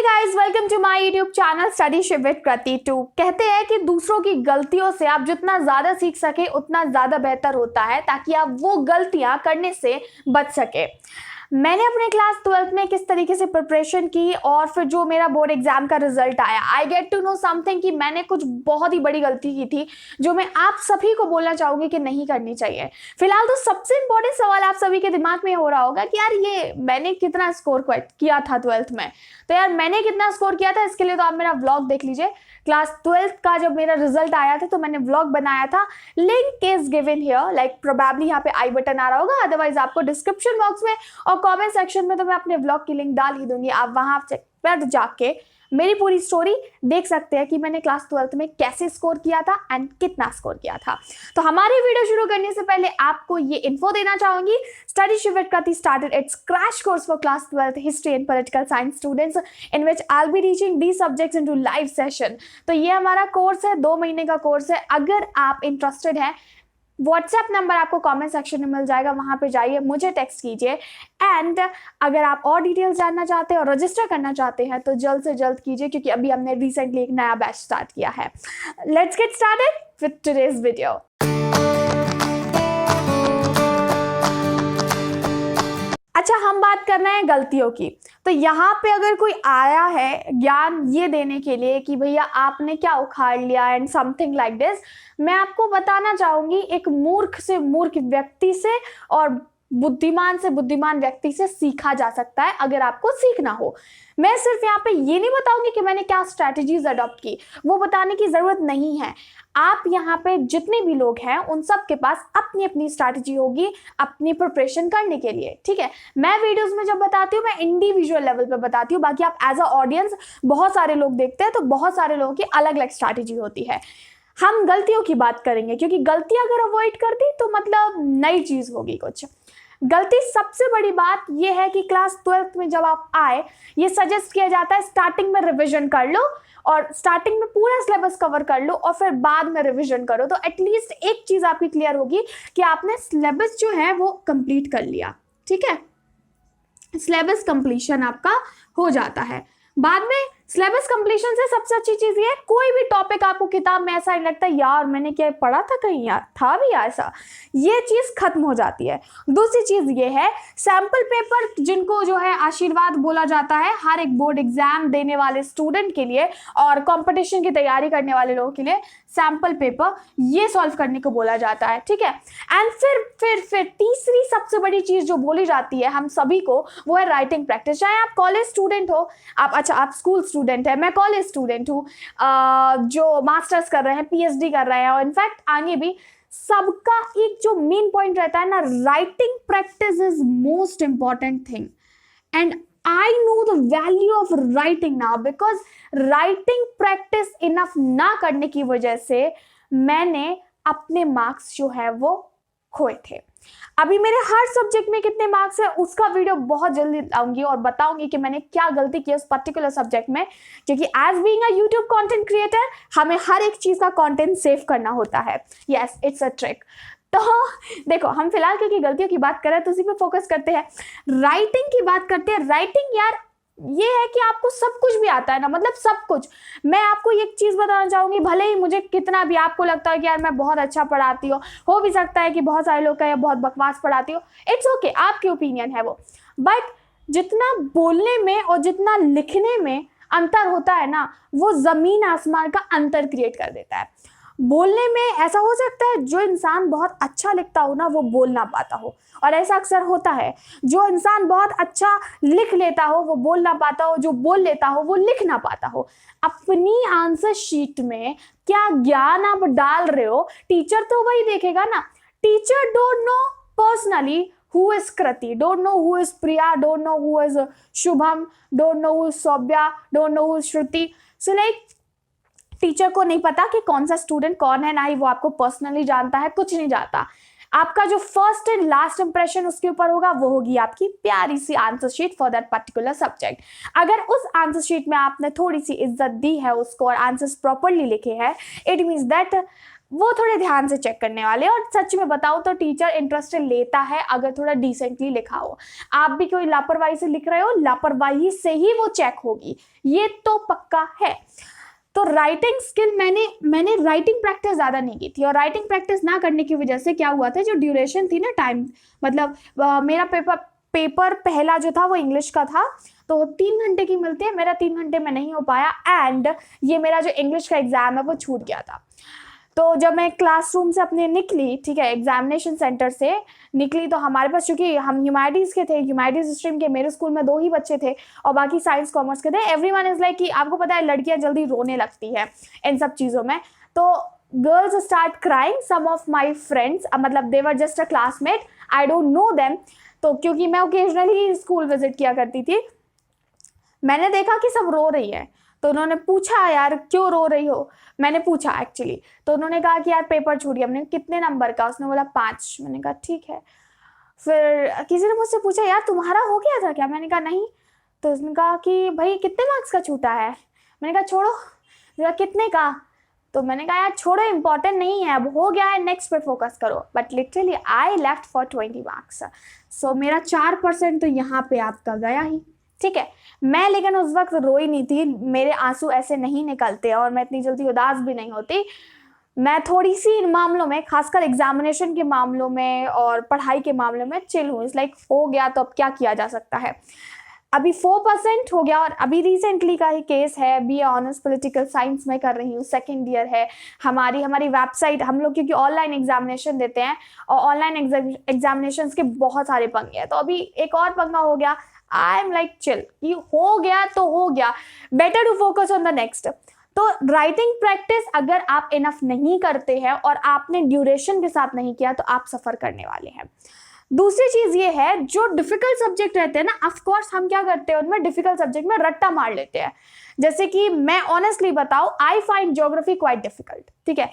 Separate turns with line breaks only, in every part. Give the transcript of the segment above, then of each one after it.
Guys, welcome to my YouTube channel Studyship with Kriti 2। कहते हैं कि दूसरों की गलतियों से आप जितना ज्यादा सीख सके उतना ज्यादा बेहतर होता है, ताकि आप वो गलतियां करने से बच सके। मैंने अपने क्लास 12th में किस तरीके से प्रिपरेशन की और फिर जो मेरा बोर्ड एग्जाम का रिजल्ट आया, I get to know something कि मैंने कुछ बहुत ही बड़ी गलती की थी जो मैं आप सभी को बोलना चाहूंगी कि नहीं करनी चाहिए। फिलहाल तो सबसे इंपॉर्टेंट सवाल आप सभी के दिमाग में हो रहा होगा कि यार ये मैंने कितना स्कोर किया था 12th में। तो यार मैंने कितना स्कोर किया था इसके लिए तो आप मेरा व्लॉग देख लीजिए। क्लास 12th का जब मेरा रिजल्ट आया था तो मैंने व्लॉग बनाया था, link is given here, like probably यहाँ पे आई बटन आ रहा होगा, अदरवाइज आपको डिस्क्रिप्शन बॉक्स में और कमेंट सेक्शन में तो मैं अपने व्लॉग की लिंक डाल ही दूंगी। आप वहां पर जाके मेरी पूरी स्टोरी देख सकते हैं कि मैंने क्लास 12th में कैसे स्कोर किया था एंड कितना स्कोर किया था। तो हमारी वीडियो शुरू करने से पहले आपको ये इन्फो देना चाहूंगी, Studyship with Kriti started its crash course for class 12th history and political science students in which I'll be teaching these subjects into live session। तो ये हमारा कोर्स है, 2 महीने का कोर्स है। अगर आप इंटरेस्टेड हैं, व्हाट्सएप नंबर आपको कमेंट सेक्शन में मिल जाएगा, वहां पे जाइए, मुझे टेक्स्ट कीजिए। एंड अगर आप और डिटेल्स जानना चाहते हैं और रजिस्टर करना चाहते हैं तो जल्द से जल्द कीजिए, क्योंकि अभी हमने रिसेंटली एक नया बैच स्टार्ट किया है। Let's get started with today's video. अच्छा, हम बात कर रहे हैं गलतियों की। तो यहाँ पे अगर कोई आया है ज्ञान ये देने के लिए कि भैया आपने क्या उखाड़ लिया एंड समथिंग लाइक दिस, मैं आपको बताना चाहूंगी एक मूर्ख से मूर्ख व्यक्ति से और बुद्धिमान से बुद्धिमान व्यक्ति से सीखा जा सकता है अगर आपको सीखना हो। मैं सिर्फ यहाँ पे ये नहीं बताऊंगी कि मैंने क्या स्ट्रैटेजीज अडॉप्ट की, वो बताने की जरूरत नहीं है। आप यहाँ पे जितने भी लोग हैं उन सब के पास अपनी अपनी स्ट्रैटेजी होगी अपनी प्रिपरेशन करने के लिए, ठीक है। मैं वीडियोस में जब बताती हूँ मैं इंडिविजुअल लेवल पे बताती हूँ, बाकी आप एज अ ऑडियंस बहुत सारे लोग देखते हैं तो बहुत सारे लोगों की अलग अलग स्ट्रैटेजी होती है। हम गलतियों की बात करेंगे क्योंकि गलतियां अगर अवॉइड कर दी तो मतलब नई चीज होगी कुछ। गलती सबसे बड़ी बात यह है कि क्लास 12th में जब आप आए, ये सजेस्ट किया जाता है स्टार्टिंग में रिवीजन कर लो और स्टार्टिंग में पूरा सिलेबस कवर कर लो और फिर बाद में रिवीजन करो। तो एटलीस्ट एक चीज आपकी क्लियर होगी कि आपने सिलेबस जो है वो कंप्लीट कर लिया, ठीक है। सिलेबस कंप्लीशन आपका हो जाता है। बाद में सिलेबस कंप्लीशन से सबसे अच्छी चीज ये है, कोई भी टॉपिक आपको किताब में ऐसा नहीं लगता यार मैंने क्या पढ़ा था कहीं, यार था भी ऐसा, ये चीज खत्म हो जाती है। दूसरी चीज ये है, सैंपल पेपर जिनको जो है आशीर्वाद बोला जाता है हर एक बोर्ड एग्जाम देने वाले स्टूडेंट के लिए और कंपटीशन की तैयारी करने वाले लोगों के लिए सैंपल पेपर ये सॉल्व करने को बोला जाता है, ठीक है। एंड फिर तीसरी सबसे बड़ी चीज जो बोली जाती है हम सभी को, वो है राइटिंग प्रैक्टिस। चाहे आप कॉलेज स्टूडेंट हो, आप स्कूल स्टूडेंट है, मैं कॉलेज स्टूडेंट हूँ, जो मास्टर्स कर रहे हैं, पीएचडी कर रहे हैं और इनफैक्ट आगे भी, सबका एक जो मेन पॉइंट रहता है ना, writing practice is most important thing. And I know the value of writing now because writing practice enough ना करने की वजह से मैंने अपने मार्क्स जो है वो खोए थे। अभी मेरे हर सब्जेक्ट में कितने मार्क्स है उसका वीडियो बहुत जल्दी लाऊंगी और बताऊंगी कि मैंने क्या गलती की उस पर्टिकुलर सब्जेक्ट में, क्योंकि as being a YouTube content creator हमें हर एक चीज का कंटेंट सेव करना होता है। Yes, it's a trick. तो देखो, हम फिलहाल क्योंकि गलतियों की बात कर रहे हैं तो उसी पे फोकस करते हैं। राइटिंग की बात करते हैं। राइटिंग यार ये है कि आपको सब कुछ भी आता है ना, मतलब सब कुछ। मैं आपको एक चीज बताना चाहूंगी, भले ही मुझे कितना भी आपको लगता है कि यार मैं बहुत अच्छा पढ़ाती हूँ, हो भी सकता है कि बहुत सारे लोग कहें बहुत बकवास पढ़ाती हो, इट्स ओके, आपकी ओपिनियन है वो, बट जितना बोलने में और जितना लिखने में अंतर होता है ना, वो जमीन आसमान का अंतर क्रिएट कर देता है। बोलने में ऐसा हो सकता है जो इंसान बहुत अच्छा लिखता हो ना वो बोल ना पाता हो, और ऐसा अक्सर होता है जो इंसान बहुत अच्छा लिख लेता हो वो बोल ना पाता हो, जो बोल लेता हो वो लिख ना पाता हो। अपनी आंसर शीट में क्या ज्ञान आप डाल रहे हो, टीचर तो वही देखेगा ना। Teacher don't know personally who is Krati, don't know who is Priya, don't know who is Shubham, don't know who is Sobya, don't know who is Shruti। So like teacher को नहीं पता कि कौन सा स्टूडेंट कौन है, ना ही वो आपको पर्सनली जानता है, कुछ नहीं जानता। आपका जो फर्स्ट एंड लास्ट इंप्रेशन उसके ऊपर होगा वो होगी आपकी प्यारी सी answer sheet for that particular subject. अगर उस आंसर शीट में आपने थोड़ी सी इज्जत दी है उसको और आंसर्स प्रॉपरली लिखे हैं, इट मीन्स दैट वो थोड़े ध्यान से चेक करने वाले। और सच में बताओ तो टीचर इंटरेस्ट लेता है अगर थोड़ा डिसेंटली लिखा हो। आप भी कोई लापरवाही से लिख रहे हो, लापरवाही से ही वो चेक होगी, ये तो पक्का है। तो राइटिंग स्किल मैंने राइटिंग प्रैक्टिस ज़्यादा नहीं की थी, और राइटिंग प्रैक्टिस ना करने की वजह से क्या हुआ था, जो ड्यूरेशन थी ना, टाइम, मतलब मेरा पेपर पहला जो था वो इंग्लिश का था, तो 3 घंटे की मिलती है, मेरा 3 घंटे में नहीं हो पाया, एंड ये मेरा जो इंग्लिश का एग्ज़ाम है वो छूट गया था। तो जब मैं क्लासरूम से अपने निकली, ठीक है, एग्जामिनेशन सेंटर से निकली, तो हमारे पास, चूंकि हम ह्यूमैनिटीज़ के थे, ह्यूमैनिटीज़ स्ट्रीम के, मेरे स्कूल में 2 ही बच्चे थे और बाकी साइंस कॉमर्स के थे। एवरीवन इज लाइक कि आपको पता है लड़कियां जल्दी रोने लगती है इन सब चीज़ों में, तो girls start crying, some of my friends, मतलब they were just a classmate, I don't know them. तो क्योंकि मैं ओकेजनली स्कूल विजिट किया करती थी, मैंने देखा कि सब रो रही है, तो उन्होंने पूछा यार क्यों रो रही हो, मैंने पूछा एक्चुअली, तो उन्होंने कहा कि यार पेपर छूट गया। मैंने कितने नंबर का, उसने बोला 5। मैंने कहा ठीक है। फिर किसी ने मुझसे पूछा यार तुम्हारा हो गया था क्या, मैंने कहा नहीं। तो उसने कहा कि भाई कितने मार्क्स का छूटा है, मैंने कहा छोड़ो। कहा कितने का, तो मैंने कहा यार छोड़ो, इंपॉर्टेंट नहीं है, अब हो गया है, नेक्स्ट पे फोकस करो। But literally I left for 20 marks. So मेरा 4% तो यहाँ पे आपका गया ही, ठीक है। मैं लेकिन उस वक्त रोई नहीं थी, मेरे आंसू ऐसे नहीं निकलते और मैं इतनी जल्दी उदास भी नहीं होती। मैं थोड़ी सी इन मामलों में, खासकर एग्जामिनेशन के मामलों में और पढ़ाई के मामलों में चिल हूँ। इट्स लाइक हो गया तो अब क्या किया जा सकता है। अभी 4% हो गया, और अभी रिसेंटली का ही केस है, BA ऑनर्स पॉलिटिकल साइंस में कर रही हूँ, सेकेंड ईयर है। हमारी वेबसाइट, हम लोग क्योंकि ऑनलाइन एग्जामिनेशन देते हैं और ऑनलाइन एग्जामिनेशन के बहुत सारे पंगे हैं, तो अभी एक और पंगा हो गया। आई एम लाइक चिल, कि हो गया तो हो गया, better to focus on the next. तो राइटिंग प्रैक्टिस अगर आप इनफ नहीं करते हैं और आपने ड्यूरेशन के साथ नहीं किया, तो आप सफर करने वाले हैं। दूसरी चीज ये है, जो डिफिकल्ट सब्जेक्ट रहते हैं ना, ऑफ कोर्स हम क्या करते हैं उनमें, डिफिकल्ट सब्जेक्ट में रट्टा मार लेते हैं। जैसे कि मैं ऑनेस्टली बताऊं, I find geography quite difficult, ठीक है।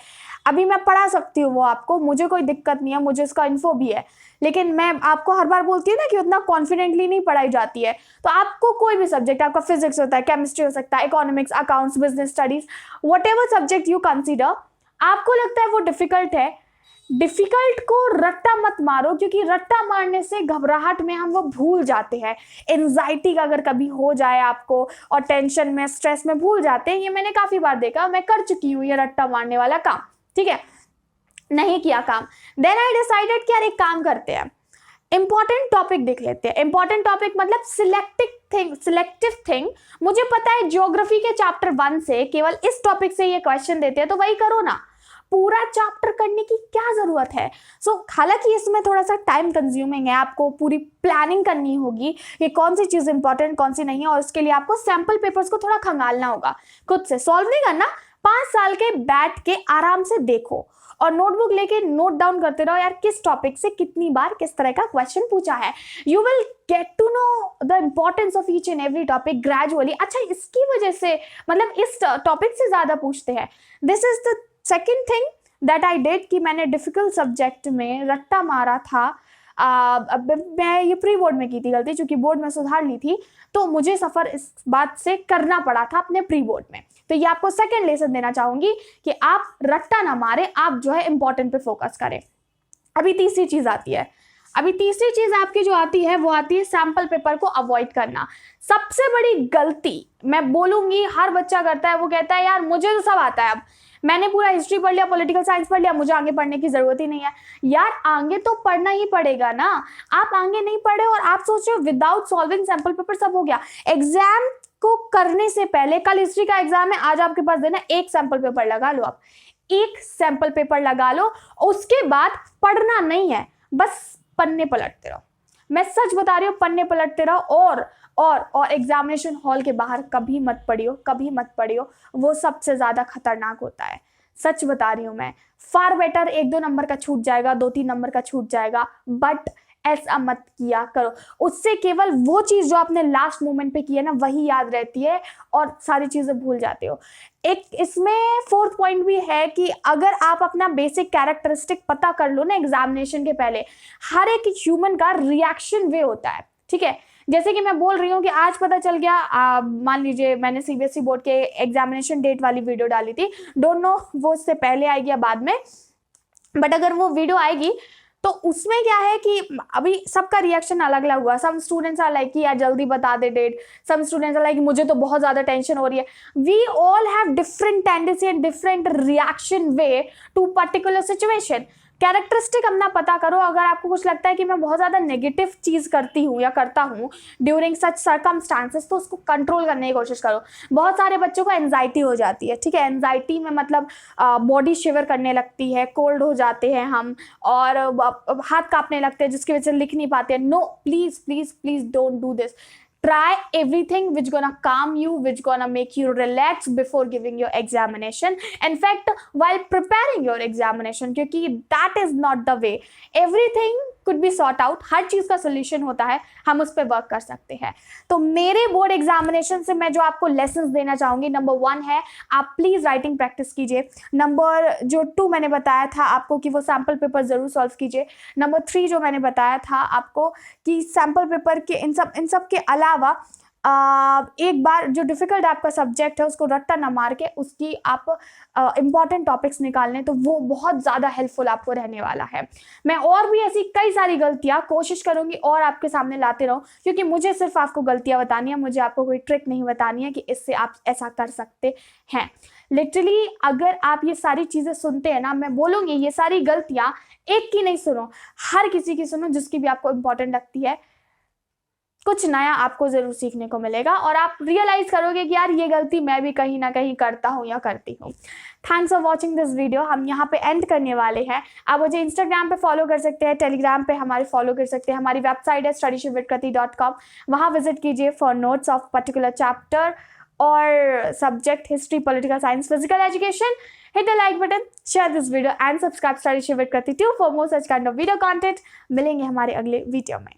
अभी मैं पढ़ा सकती हूँ वो आपको, मुझे कोई दिक्कत नहीं है, मुझे इसका इन्फो भी है, लेकिन मैं आपको हर बार बोलती हूँ ना कि उतना कॉन्फिडेंटली नहीं पढ़ाई जाती है। तो आपको कोई भी सब्जेक्ट, आपका फिजिक्स होता है, केमिस्ट्री हो सकता है, economics, accounts, business studies, what ever subject you consider, आपको लगता है वो डिफिकल्ट है, डिफिकल्ट को रट्टा मत मारो, क्योंकि रट्टा मारने से घबराहट में हम वो भूल जाते हैं। एंजाइटी का अगर कभी हो जाए आपको और टेंशन में, स्ट्रेस में भूल जाते हैं, ये मैंने काफी बार देखा, मैं कर चुकी हूँ ये रट्टा मारने वाला काम, ठीक है, नहीं किया काम। देन आई डिसाइडेड कि यार एक काम करते हैं, इंपॉर्टेंट टॉपिक देख लेते हैं। इंपॉर्टेंट टॉपिक मतलब सिलेक्टिव थिंग। मुझे पता है ज्योग्राफी के चैप्टर 1 से केवल इस टॉपिक से ये क्वेश्चन देते हैं, तो वही करो ना, पूरा चैप्टर करने की क्या जरूरत है। हालांकि इसमें थोड़ा सा टाइम कंज्यूमिंग है, आपको पूरी प्लानिंग करनी होगी कि कौन सी चीज इंपॉर्टेंट कौन सी नहीं है, और इसके लिए आपको सैंपल पेपर्स को थोड़ा खंगालना होगा, खुद से सॉल्व नहीं करना। 5 साल के बैठ के आराम से देखो और नोटबुक लेके नोट डाउन करते रहो, यार किस टॉपिक से कितनी बार किस तरह का क्वेश्चन पूछा है। You will get to know the importance of each and every topic gradually. अच्छा, इसकी वजह से, मतलब इस टॉपिक से ज्यादा पूछते हैं। This is the second thing that I did, कि मैंने डिफिकल्ट सब्जेक्ट में रट्टा मारा था। मैं ये प्री बोर्ड में की थी गलती, चूंकि बोर्ड में सुधार ली थी, तो मुझे सफर इस बात से करना पड़ा था अपने प्री बोर्ड में। तो ये आपको सेकंड लेसन देना चाहूंगी कि आप रट्टा ना मारे, आप जो है इंपॉर्टेंट पे फोकस करें। अभी तीसरी चीज आती है, आपकी जो आती है वो आती है सैंपल पेपर को अवॉइड करना। सबसे बड़ी गलती मैं बोलूंगी हर बच्चा करता है, वो कहता है यार मुझे तो सब आता है, अब मैंने पूरा हिस्ट्री पढ़ लिया, पॉलिटिकल साइंस पढ़ लिया, मुझे आगे पढ़ने की जरूरत ही नहीं है। यार आगे तो पढ़ना ही पड़ेगा ना। आप आगे नहीं पढ़े और आप सोच रहे हो विदाउट सॉल्विंग सैंपल पेपर सब हो गया। एग्जाम को करने से पहले, कल हिस्ट्री का एग्जाम है, आज आपके पास देना, एक सैंपल पेपर लगा लो, आप एक सैंपल पेपर लगा लो। उसके बाद पढ़ना नहीं है, बस पन्ने पलटते रहो। मैं सच बता रही हूँ, पन्ने पलटते रहो। और एग्जामिनेशन हॉल के बाहर कभी मत पढ़ियो, वो सबसे ज्यादा खतरनाक होता है। सच बता रही हूँ मैं। फार बेटर 1-2 नंबर का छूट जाएगा, 2-3 नंबर का छूट जाएगा, बट ऐसा मत किया करो। उससे केवल वो चीज जो आपने लास्ट मोमेंट पे की है ना, वही याद रहती है और सारी चीजें भूल जाते हो। एक इसमें 4th पॉइंट भी है कि अगर आप अपना बेसिक कैरेक्टरिस्टिक पता कर लो ना एग्जामिनेशन के पहले, हर एक ह्यूमन का रिएक्शन वे होता है, ठीक है। जैसे कि मैं बोल रही हूँ कि आज पता चल गया, मान लीजिए मैंने सीबीएसई बोर्ड के एग्जामिनेशन डेट वाली वीडियो डाली थी, डोंट नो वो उससे पहले आएगी या बाद में, बट अगर वो वीडियो आएगी तो उसमें क्या है कि अभी सबका रिएक्शन अलग अलग हुआ। सम स्टूडेंट्स आर लाइक कि यार जल्दी बता दे date, some students are like मुझे तो बहुत ज्यादा टेंशन हो रही है। We all have different tendency and different reaction way to particular situation. Characteristic अपना पता करो। अगर आपको कुछ लगता है कि मैं बहुत ज़्यादा नेगेटिव चीज़ करती हूँ या करता हूँ ड्यूरिंग सच सर्कमस्टांसेस, तो उसको कंट्रोल करने की कोशिश करो। बहुत सारे बच्चों को एंजाइटी हो जाती है, ठीक है, एंजाइटी में मतलब बॉडी शिवर करने लगती है, कोल्ड हो जाते हैं हम, और हाथ कांपने लगते हैं जिसकी वजह से लिख नहीं पाते हैं। No, please please please don't do this. Try everything which gonna calm you, which gonna make you relax before giving your examination. In fact, while preparing your examination, क्योंकि that is not the way. Everything could be sort out. हर चीज़ का solution होता है, हम उस पर work कर सकते हैं। तो मेरे बोर्ड एग्जामिनेशन से मैं जो आपको लेसन्स देना चाहूँगी, नंबर 1 है आप प्लीज़ राइटिंग प्रैक्टिस कीजिए। नंबर 2 मैंने बताया था आपको कि वो सैम्पल पेपर ज़रूर सॉल्व कीजिए। नंबर 3 जो मैंने बताया था आपको कि सैम्पल पेपर के इन सब के अलावा एक बार जो डिफ़िकल्ट आपका सब्जेक्ट है उसको रट्टा ना मार के उसकी आप इम्पॉर्टेंट टॉपिक्स निकाल लें, तो वो बहुत ज़्यादा हेल्पफुल आपको रहने वाला है। मैं और भी ऐसी कई सारी गलतियाँ कोशिश करूँगी और आपके सामने लाते रहूँ, क्योंकि मुझे सिर्फ आपको गलतियाँ बतानी है, मुझे आपको कोई ट्रिक नहीं बतानी है कि इससे आप ऐसा कर सकते हैं। लिटरली अगर आप ये सारी चीज़ें सुनते हैं ना, मैं बोलूँगी ये सारी गलतियाँ एक की नहीं सुनो, हर किसी की सुनो जिसकी भी आपको इम्पॉर्टेंट लगती है। कुछ नया आपको ज़रूर सीखने को मिलेगा और आप रियलाइज़ करोगे कि यार ये गलती मैं भी कहीं ना कहीं करता हूँ या करती हूँ। Thanks for watching this video. हम यहाँ पे एंड करने वाले हैं। आप मुझे इंस्टाग्राम पे फॉलो कर सकते हैं, टेलीग्राम पे हमारे फॉलो कर सकते हैं। हमारी वेबसाइट है studyshivvidkriti.com, वहाँ विजिट कीजिए for notes of particular chapter और subject history, political science, physical education. Hit the like button, share this video and subscribe Study Shiv with Kriti 2 for more such kind of video content। मिलेंगे हमारे अगले video में।